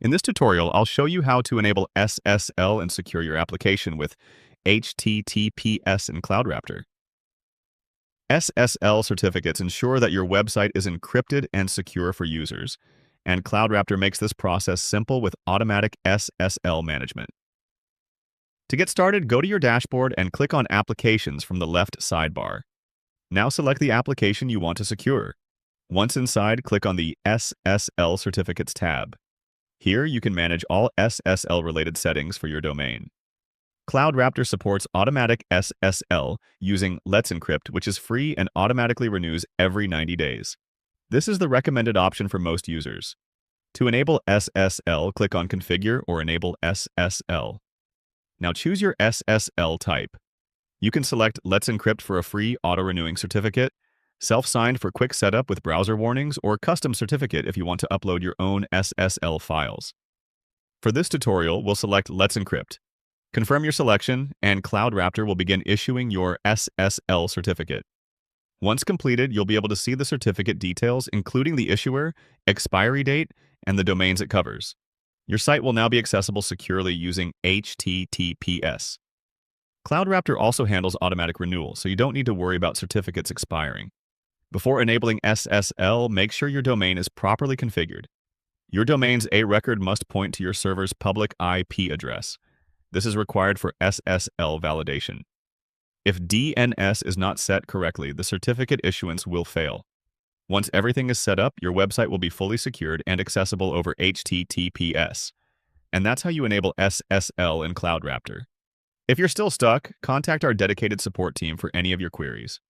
In this tutorial, I'll show you how to enable SSL and secure your application with HTTPS and CloudRaptor. SSL certificates ensure that your website is encrypted and secure for users, and CloudRaptor makes this process simple with automatic SSL management. To get started, go to your dashboard and click on Applications from the left sidebar. Now select the application you want to secure. Once inside, click on the SSL Certificates tab. Here, you can manage all SSL-related settings for your domain. CloudRaptor supports automatic SSL using Let's Encrypt, which is free and automatically renews every 90 days. This is the recommended option for most users. To enable SSL, click on Configure or Enable SSL. Now choose your SSL type. You can select Let's Encrypt for a free auto-renewing certificate, self-signed for quick setup with browser warnings, or custom certificate if you want to upload your own SSL files. For this tutorial, we'll select Let's Encrypt. Confirm your selection, and CloudRaptor will begin issuing your SSL certificate. Once completed, you'll be able to see the certificate details, including the issuer, expiry date, and the domains it covers. Your site will now be accessible securely using HTTPS. CloudRaptor also handles automatic renewal, so you don't need to worry about certificates expiring. Before enabling SSL, make sure your domain is properly configured. Your domain's A record must point to your server's public IP address. This is required for SSL validation. If DNS is not set correctly, the certificate issuance will fail. Once everything is set up, your website will be fully secured and accessible over HTTPS. And that's how you enable SSL in CloudRaptor. If you're still stuck, contact our dedicated support team for any of your queries.